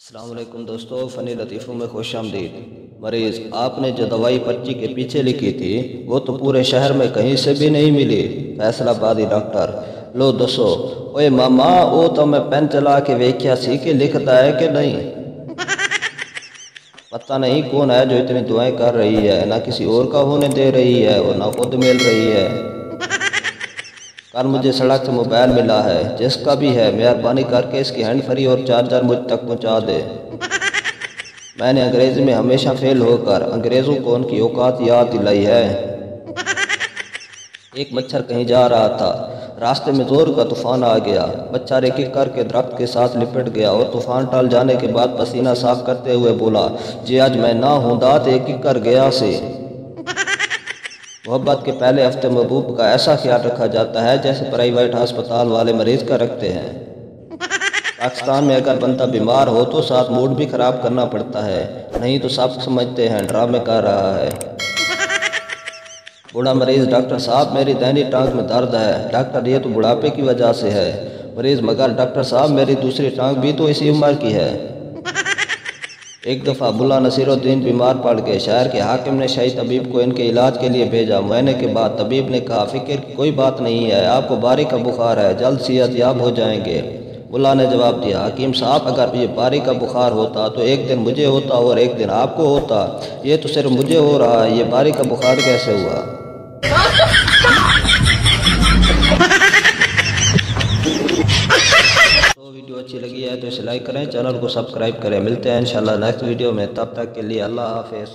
अस्सलाम वालेकुम दोस्तों, फ़नी लतीफ़ों में खुश आमदीद। मरीज़, आपने जो दवाई पर्ची के पीछे लिखी थी वो तो पूरे शहर में कहीं से भी नहीं मिली। फैसलाबादी डॉक्टर, लो दसो। ओए मामा, वो तो मैं पेन चला के वेख्या सी कि लिखता है कि नहीं। पता नहीं कौन है जो इतनी दुआएं कर रही है, ना किसी और का होने दे रही है और ना खुद मिल रही है। कल मुझे सड़क से मोबाइल मिला है, जिसका भी है मेहरबानी करके इसकी हैंड फ्री और चार्जर मुझ तक पहुंचा दे। मैंने अंग्रेजी में हमेशा फेल होकर अंग्रेज़ों को उनकी औकात याद दिलाई है। एक मच्छर कहीं जा रहा था, रास्ते में जोर का तूफान आ गया। मच्छर एक एक करके दरख्त के साथ लिपट गया और तूफान टल जाने के बाद पसीना साफ करते हुए बोला, जी आज मैं ना हूँ दांत एक एक कर गया से। मोहब्बत के पहले हफ्ते महबूब का ऐसा ख्याल रखा जाता है जैसे प्राइवेट अस्पताल वाले मरीज का रखते हैं। पाकिस्तान में अगर बंदा बीमार हो तो साथ मूड भी खराब करना पड़ता है, नहीं तो सब समझते हैं ड्रामे कर रहा है। बूढ़ा मरीज, डॉक्टर साहब मेरी दाहिनी टांग में दर्द है। डॉक्टर, ये तो बुढ़ापे की वजह से है। मरीज, मगर डॉक्टर साहब मेरी दूसरी टांग भी तो इसी उम्र की है। एक दफ़ा मुल्ला नसीरुद्दीन बीमार पड़ गए। शहर के हाकिम ने शाही तबीब को इनके इलाज के लिए भेजा। महीने के बाद तबीब ने कहा, फिक्र की कोई बात नहीं है, आपको बारी का बुखार है, जल्द सेहतयाब हो जाएंगे। मुल्ला ने जवाब दिया, हकीम साहब अगर ये बारी का बुखार होता तो एक दिन मुझे होता और एक दिन आपको होता, ये तो सिर्फ मुझे हो रहा है, ये बारी का बुखार कैसे हुआ। तो वीडियो अच्छी लगी है तो इसे लाइक करें, चैनल को सब्सक्राइब करें। मिलते हैं इंशाल्लाह नेक्स्ट वीडियो में, तब तक के लिए अल्लाह हाफिज़।